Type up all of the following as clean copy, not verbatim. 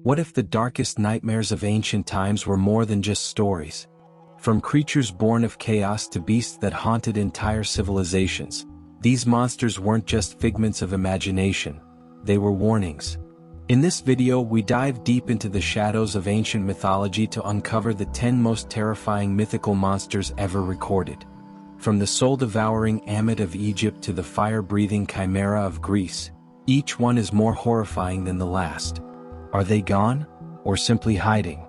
What if the darkest nightmares of ancient times were more than just stories? From creatures born of chaos to beasts that haunted entire civilizations, these monsters weren't just figments of imagination, they were warnings. In this video we dive deep into the shadows of ancient mythology to uncover the 10 most terrifying mythical monsters ever recorded. From the soul-devouring Ammit of Egypt to the fire-breathing Chimera of Greece, each one is more horrifying than the last. Are they gone, or simply hiding?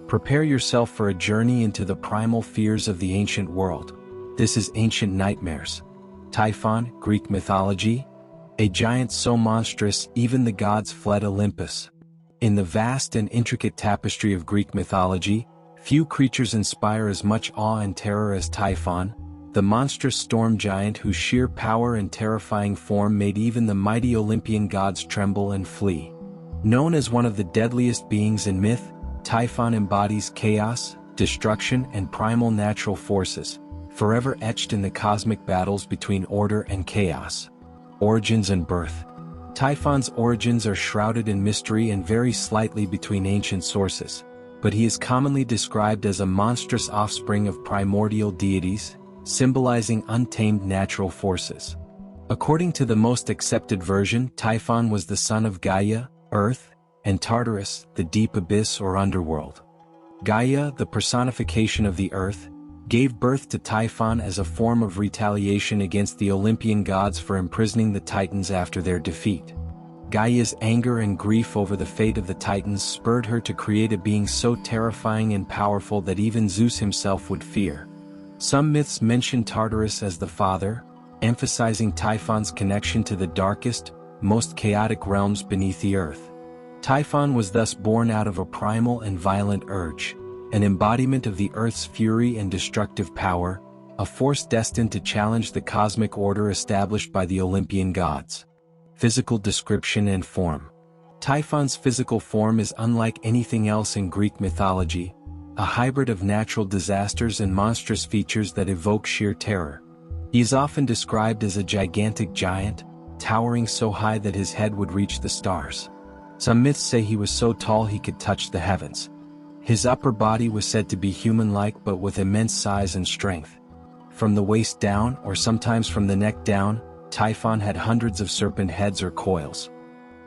Prepare yourself for a journey into the primal fears of the ancient world. This is Ancient Nightmares. Typhon, Greek mythology. A giant so monstrous even the gods fled Olympus. In the vast and intricate tapestry of Greek mythology, few creatures inspire as much awe and terror as Typhon, the monstrous storm giant whose sheer power and terrifying form made even the mighty Olympian gods tremble and flee. Known as one of the deadliest beings in myth, Typhon embodies chaos, destruction and primal natural forces, forever etched in the cosmic battles between order and chaos. Origins and birth. Typhon's origins are shrouded in mystery and vary slightly between ancient sources, but he is commonly described as a monstrous offspring of primordial deities, symbolizing untamed natural forces. According to the most accepted version, Typhon was the son of Gaia, Earth, and Tartarus, the deep abyss or underworld. Gaia, the personification of the earth, gave birth to Typhon as a form of retaliation against the Olympian gods for imprisoning the Titans after their defeat. Gaia's anger and grief over the fate of the Titans spurred her to create a being so terrifying and powerful that even Zeus himself would fear. Some myths mention Tartarus as the father, emphasizing Typhon's connection to the darkest, most chaotic realms beneath the earth. Typhon was thus born out of a primal and violent urge, an embodiment of the earth's fury and destructive power, a force destined to challenge the cosmic order established by the Olympian gods. Physical description and form. Typhon's physical form is unlike anything else in Greek mythology, a hybrid of natural disasters and monstrous features that evoke sheer terror. He is often described as a gigantic giant, towering so high that his head would reach the stars. Some myths say he was so tall he could touch the heavens. His upper body was said to be human-like but with immense size and strength. From the waist down, or sometimes from the neck down, Typhon had hundreds of serpent heads or coils.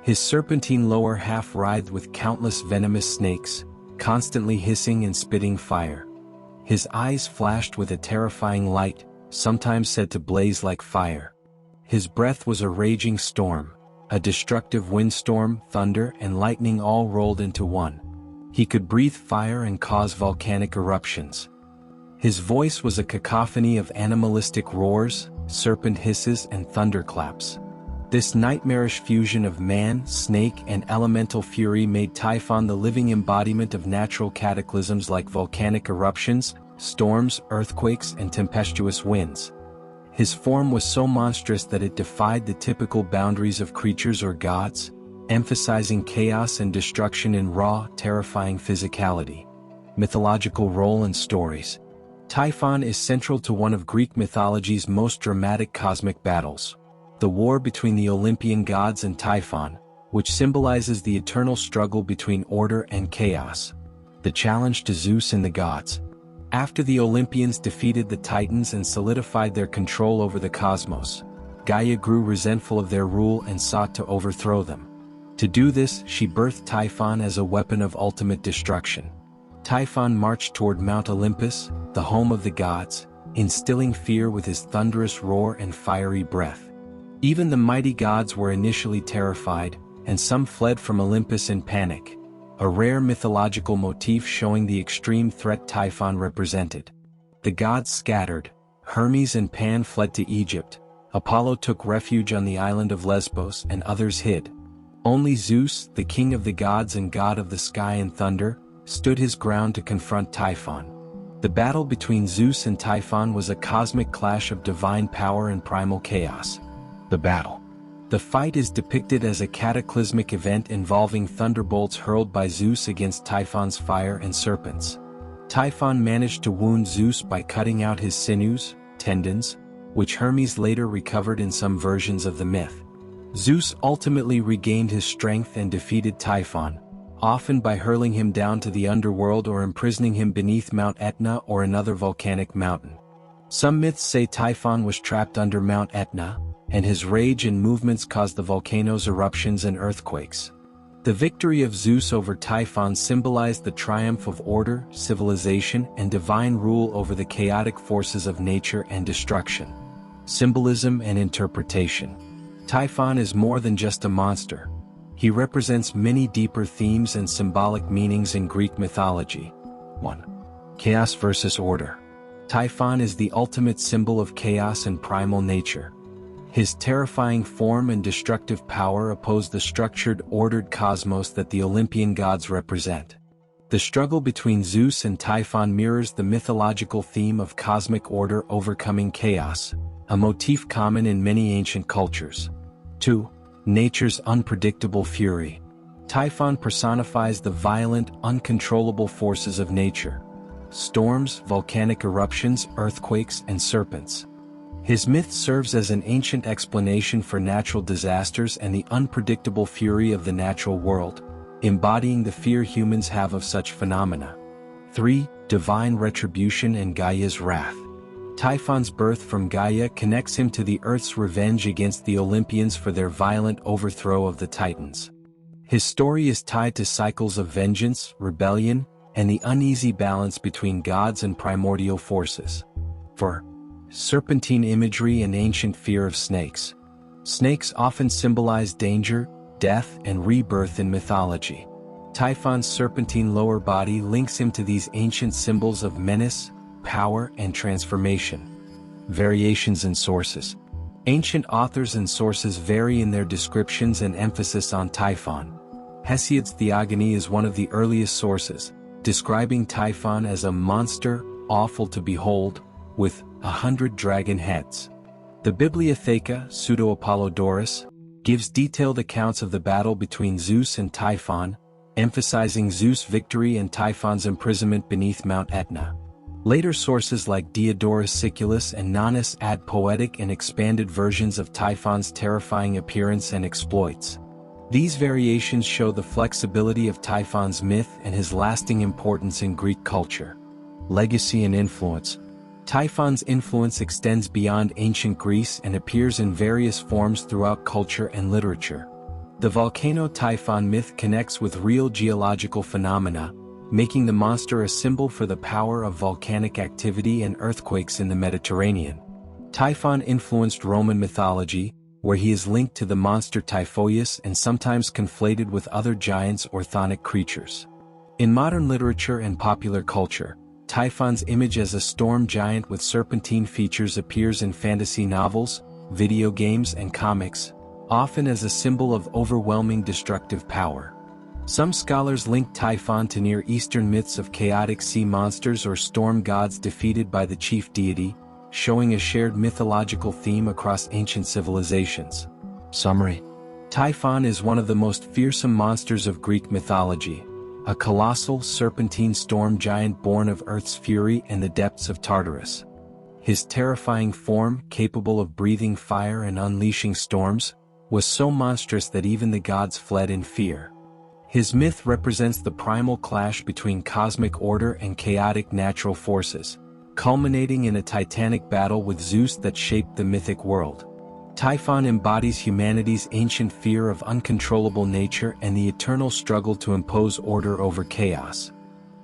His serpentine lower half writhed with countless venomous snakes, constantly hissing and spitting fire. His eyes flashed with a terrifying light, sometimes said to blaze like fire. His breath was a raging storm, a destructive windstorm, thunder and lightning all rolled into one. He could breathe fire and cause volcanic eruptions. His voice was a cacophony of animalistic roars, serpent hisses and thunderclaps. This nightmarish fusion of man, snake and elemental fury made Typhon the living embodiment of natural cataclysms like volcanic eruptions, storms, earthquakes and tempestuous winds. His form was so monstrous that it defied the typical boundaries of creatures or gods, emphasizing chaos and destruction in raw, terrifying physicality. Mythological role and stories. Typhon is central to one of Greek mythology's most dramatic cosmic battles, the war between the Olympian gods and Typhon, which symbolizes the eternal struggle between order and chaos. The challenge to Zeus and the gods. After the Olympians defeated the Titans and solidified their control over the cosmos, Gaia grew resentful of their rule and sought to overthrow them. To do this, she birthed Typhon as a weapon of ultimate destruction. Typhon marched toward Mount Olympus, the home of the gods, instilling fear with his thunderous roar and fiery breath. Even the mighty gods were initially terrified, and some fled from Olympus in panic, a rare mythological motif showing the extreme threat Typhon represented. The gods scattered, Hermes and Pan fled to Egypt, Apollo took refuge on the island of Lesbos and others hid. Only Zeus, the king of the gods and god of the sky and thunder, stood his ground to confront Typhon. The battle between Zeus and Typhon was a cosmic clash of divine power and primal chaos. The battle. The fight is depicted as a cataclysmic event involving thunderbolts hurled by Zeus against Typhon's fire and serpents. Typhon managed to wound Zeus by cutting out his sinews, tendons, which Hermes later recovered in some versions of the myth. Zeus ultimately regained his strength and defeated Typhon, often by hurling him down to the underworld or imprisoning him beneath Mount Etna or another volcanic mountain. Some myths say Typhon was trapped under Mount Etna, and his rage and movements caused the volcano's eruptions and earthquakes. The victory of Zeus over Typhon symbolized the triumph of order, civilization, and divine rule over the chaotic forces of nature and destruction. Symbolism and interpretation. Typhon is more than just a monster. He represents many deeper themes and symbolic meanings in Greek mythology. 1. Chaos versus order. Typhon is the ultimate symbol of chaos and primal nature. His terrifying form and destructive power oppose the structured, ordered cosmos that the Olympian gods represent. The struggle between Zeus and Typhon mirrors the mythological theme of cosmic order overcoming chaos, a motif common in many ancient cultures. 2. Nature's unpredictable fury. Typhon personifies the violent, uncontrollable forces of nature. Storms, volcanic eruptions, earthquakes, and serpents. His myth serves as an ancient explanation for natural disasters and the unpredictable fury of the natural world, embodying the fear humans have of such phenomena. 3. Divine retribution and Gaia's wrath. Typhon's birth from Gaia connects him to the Earth's revenge against the Olympians for their violent overthrow of the Titans. His story is tied to cycles of vengeance, rebellion, and the uneasy balance between gods and primordial forces. 4. Serpentine imagery and ancient fear of snakes. Snakes often symbolize danger, death, and rebirth in mythology. Typhon's serpentine lower body links him to these ancient symbols of menace, power, and transformation. Variations in sources. Ancient authors and sources vary in their descriptions and emphasis on Typhon. Hesiod's Theogony is one of the earliest sources, describing Typhon as a monster, awful to behold, with 100 dragon heads. The Bibliotheca Pseudo-Apollodorus gives detailed accounts of the battle between Zeus and Typhon, emphasizing Zeus' victory and Typhon's imprisonment beneath Mount Etna. Later sources like Diodorus Siculus and Nonnus add poetic and expanded versions of Typhon's terrifying appearance and exploits. These variations show the flexibility of Typhon's myth and his lasting importance in Greek culture. Legacy and influence. Typhon's influence extends beyond ancient Greece and appears in various forms throughout culture and literature. The volcano Typhon myth connects with real geological phenomena, making the monster a symbol for the power of volcanic activity and earthquakes in the Mediterranean. Typhon influenced Roman mythology, where he is linked to the monster Typhoeus and sometimes conflated with other giants or chthonic creatures. In modern literature and popular culture, Typhon's image as a storm giant with serpentine features appears in fantasy novels, video games, and comics, often as a symbol of overwhelming destructive power. Some scholars link Typhon to Near Eastern myths of chaotic sea monsters or storm gods defeated by the chief deity, showing a shared mythological theme across ancient civilizations. Summary. Typhon is one of the most fearsome monsters of Greek mythology, a colossal serpentine storm giant born of Earth's fury and the depths of Tartarus. His terrifying form, capable of breathing fire and unleashing storms, was so monstrous that even the gods fled in fear. His myth represents the primal clash between cosmic order and chaotic natural forces, culminating in a titanic battle with Zeus that shaped the mythic world. Typhon embodies humanity's ancient fear of uncontrollable nature and the eternal struggle to impose order over chaos.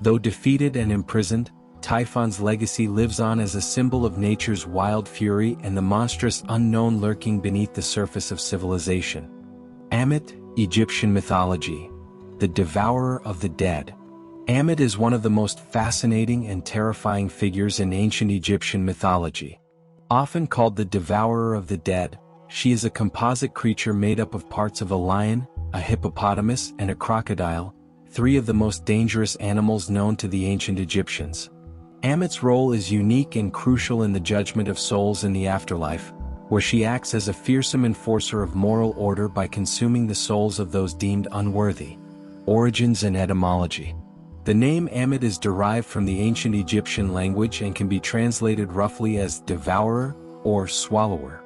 Though defeated and imprisoned, Typhon's legacy lives on as a symbol of nature's wild fury and the monstrous unknown lurking beneath the surface of civilization. Ammit, Egyptian mythology. The Devourer of the Dead. Ammit is one of the most fascinating and terrifying figures in ancient Egyptian mythology. Often called the Devourer of the Dead, she is a composite creature made up of parts of a lion, a hippopotamus, and a crocodile, three of the most dangerous animals known to the ancient Egyptians. Ammit's role is unique and crucial in the judgment of souls in the afterlife, where she acts as a fearsome enforcer of moral order by consuming the souls of those deemed unworthy. Origins and etymology. The name Ammit is derived from the ancient Egyptian language and can be translated roughly as devourer or swallower.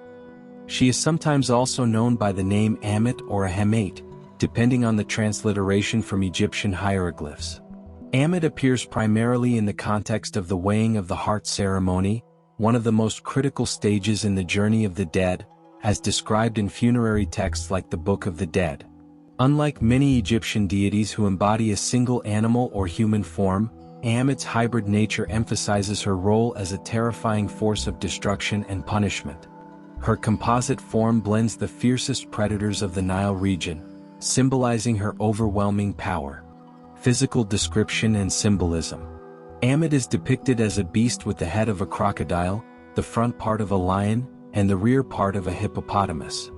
She is sometimes also known by the name Ammit or Ahamate, depending on the transliteration from Egyptian hieroglyphs. Ammit appears primarily in the context of the weighing of the heart ceremony, one of the most critical stages in the journey of the dead, as described in funerary texts like the Book of the Dead. Unlike many Egyptian deities who embody a single animal or human form, Ammit's hybrid nature emphasizes her role as a terrifying force of destruction and punishment. Her composite form blends the fiercest predators of the Nile region, symbolizing her overwhelming power. Physical description and symbolism. Ammit is depicted as a beast with the head of a crocodile, the front part of a lion, and the rear part of a hippopotamus.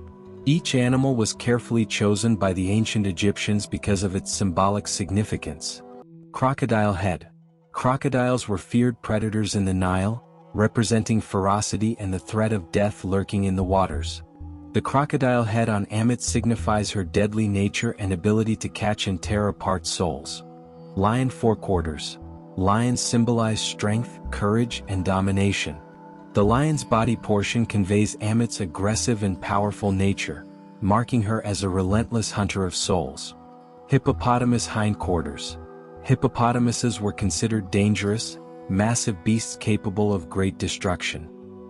Each animal was carefully chosen by the ancient Egyptians because of its symbolic significance. Crocodile head. Crocodiles were feared predators in the Nile, representing ferocity and the threat of death lurking in the waters. The crocodile head on Ammit signifies her deadly nature and ability to catch and tear apart souls. Lion forequarters. Lions symbolize strength, courage, and domination. The lion's body portion conveys Ammit's aggressive and powerful nature, marking her as a relentless hunter of souls. Hippopotamus hindquarters. Hippopotamuses were considered dangerous, massive beasts capable of great destruction.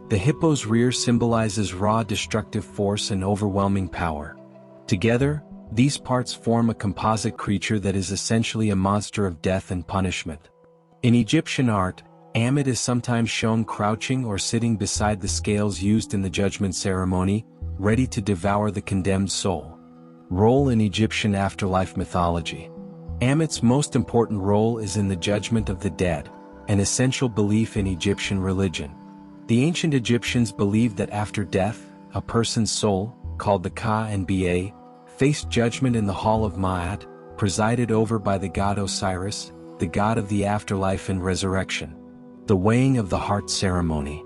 The hippo's rear symbolizes raw destructive force and overwhelming power. Together, these parts form a composite creature that is essentially a monster of death and punishment. In Egyptian art, Ammit is sometimes shown crouching or sitting beside the scales used in the judgment ceremony, ready to devour the condemned soul. Role in Egyptian afterlife mythology. Ammit's most important role is in the judgment of the dead, an essential belief in Egyptian religion. The ancient Egyptians believed that after death, a person's soul, called the Ka-Nba, faced judgment in the Hall of Ma'at, presided over by the god Osiris, the god of the afterlife and resurrection. The weighing of the heart ceremony.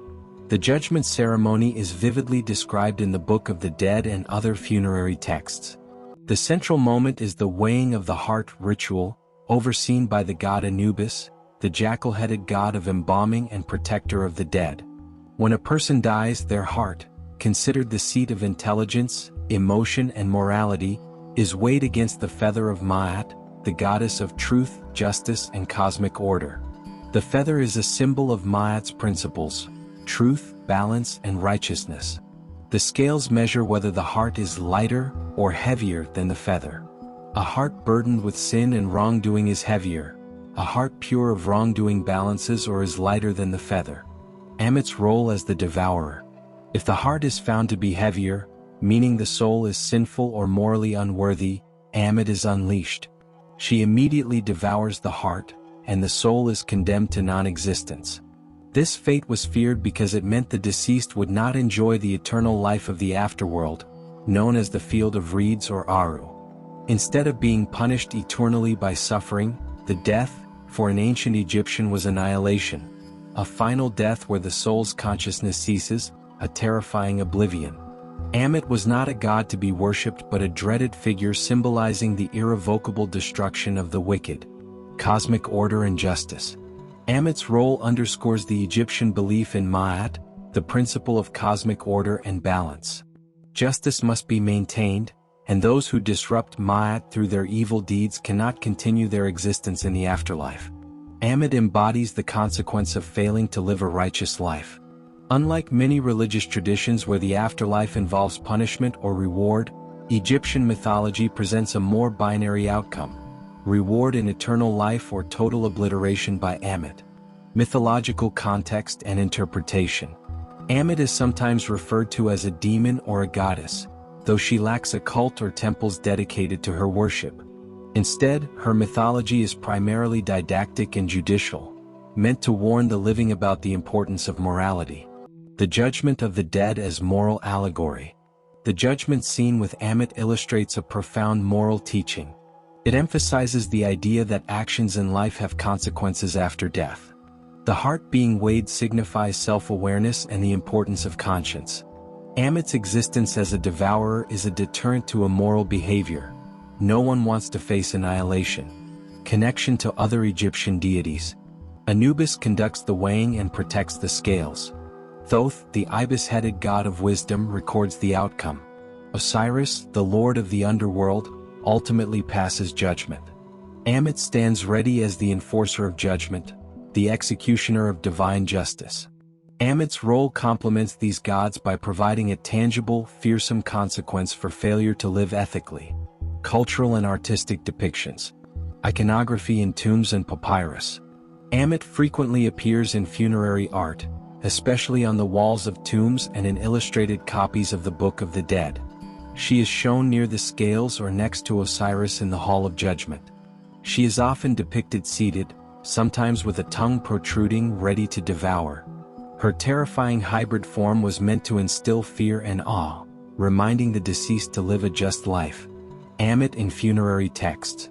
The judgment ceremony is vividly described in the Book of the Dead and other funerary texts. The central moment is the weighing of the heart ritual, overseen by the god Anubis, the jackal-headed god of embalming and protector of the dead. When a person dies, their heart, considered the seat of intelligence, emotion and morality, is weighed against the feather of Ma'at, the goddess of truth, justice and cosmic order. The feather is a symbol of Ma'at's principles: truth, balance, and righteousness. The scales measure whether the heart is lighter or heavier than the feather. A heart burdened with sin and wrongdoing is heavier. A heart pure of wrongdoing balances or is lighter than the feather. Ammit's role as the devourer. If the heart is found to be heavier, meaning the soul is sinful or morally unworthy, Ammit is unleashed. She immediately devours the heart, and the soul is condemned to non-existence. This fate was feared because it meant the deceased would not enjoy the eternal life of the afterworld, known as the field of reeds or Aru. Instead of being punished eternally by suffering, the death, for an ancient Egyptian, was annihilation, a final death where the soul's consciousness ceases, a terrifying oblivion. Ammit was not a god to be worshipped but a dreaded figure symbolizing the irrevocable destruction of the wicked. Cosmic order and justice. Ammit's role underscores the Egyptian belief in Ma'at, the principle of cosmic order and balance. Justice must be maintained, and those who disrupt Ma'at through their evil deeds cannot continue their existence in the afterlife. Ammit embodies the consequence of failing to live a righteous life. Unlike many religious traditions where the afterlife involves punishment or reward, Egyptian mythology presents a more binary outcome: reward in eternal life or total obliteration by Ammit. Mythological context and interpretation. Ammit is sometimes referred to as a demon or a goddess, though she lacks a cult or temples dedicated to her worship. Instead, her mythology is primarily didactic and judicial, meant to warn the living about the importance of morality. The judgment of the dead as moral allegory. The judgment scene with Ammit illustrates a profound moral teaching. It emphasizes the idea that actions in life have consequences after death. The heart being weighed signifies self-awareness and the importance of conscience. Ammit's existence as a devourer is a deterrent to immoral behavior. No one wants to face annihilation. Connection to other Egyptian deities. Anubis conducts the weighing and protects the scales. Thoth, the ibis-headed god of wisdom, records the outcome. Osiris, the lord of the underworld, ultimately passes judgment. Ammit stands ready as the enforcer of judgment, the executioner of divine justice. Ammit's role complements these gods by providing a tangible, fearsome consequence for failure to live ethically. Cultural and artistic depictions. Iconography in tombs and papyrus. Ammit frequently appears in funerary art, especially on the walls of tombs and in illustrated copies of the Book of the Dead. She is shown near the scales or next to Osiris in the Hall of Judgment. She is often depicted seated, sometimes with a tongue protruding ready to devour. Her terrifying hybrid form was meant to instill fear and awe, reminding the deceased to live a just life. Ammit in funerary texts.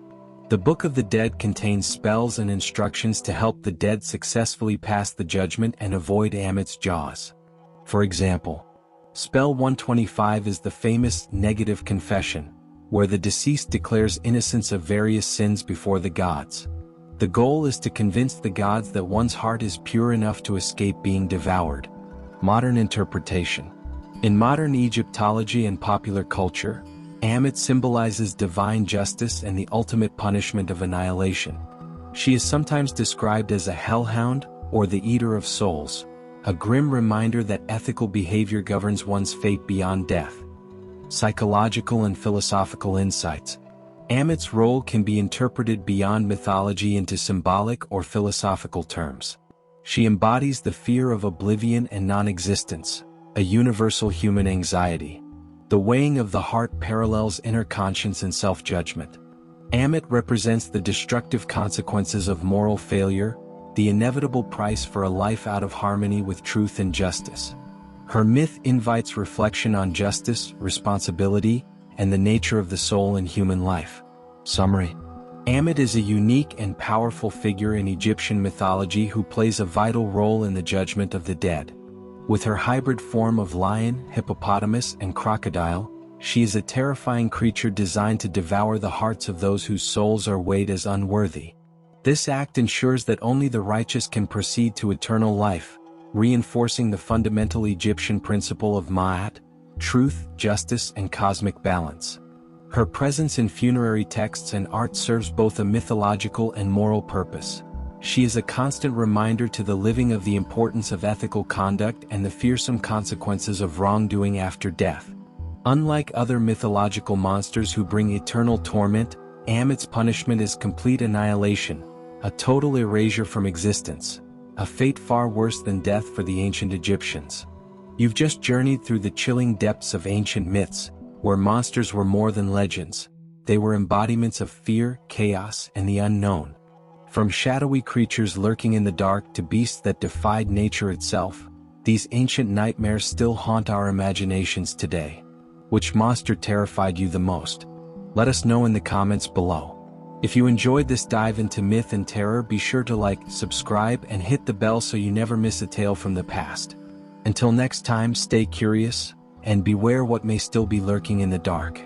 The Book of the Dead contains spells and instructions to help the dead successfully pass the judgment and avoid Ammit's jaws. For example, Spell 125 is the famous negative confession, where the deceased declares innocence of various sins before the gods. The goal is to convince the gods that one's heart is pure enough to escape being devoured. Modern interpretation. In modern Egyptology and popular culture, Ammit symbolizes divine justice and the ultimate punishment of annihilation. She is sometimes described as a hellhound or the eater of souls, a grim reminder that ethical behavior governs one's fate beyond death. Psychological and philosophical insights. Ammit's role can be interpreted beyond mythology into symbolic or philosophical terms. She embodies the fear of oblivion and non-existence, a universal human anxiety. The weighing of the heart parallels inner conscience and self-judgment. Ammit represents the destructive consequences of moral failure, the inevitable price for a life out of harmony with truth and justice. Her myth invites reflection on justice, responsibility, and the nature of the soul in human life. Summary. Ammit is a unique and powerful figure in Egyptian mythology who plays a vital role in the judgment of the dead. With her hybrid form of lion, hippopotamus, and crocodile, she is a terrifying creature designed to devour the hearts of those whose souls are weighed as unworthy. This act ensures that only the righteous can proceed to eternal life, reinforcing the fundamental Egyptian principle of Ma'at, truth, justice, and cosmic balance. Her presence in funerary texts and art serves both a mythological and moral purpose. She is a constant reminder to the living of the importance of ethical conduct and the fearsome consequences of wrongdoing after death. Unlike other mythological monsters who bring eternal torment, Ammit's punishment is complete annihilation, a total erasure from existence, a fate far worse than death for the ancient Egyptians. You've just journeyed through the chilling depths of ancient myths, where monsters were more than legends. They were embodiments of fear, chaos, and the unknown. From shadowy creatures lurking in the dark to beasts that defied nature itself, these ancient nightmares still haunt our imaginations today. Which monster terrified you the most? Let us know in the comments below. If you enjoyed this dive into myth and terror, be sure to like, subscribe, and hit the bell so you never miss a tale from the past. Until next time, stay curious, and beware what may still be lurking in the dark.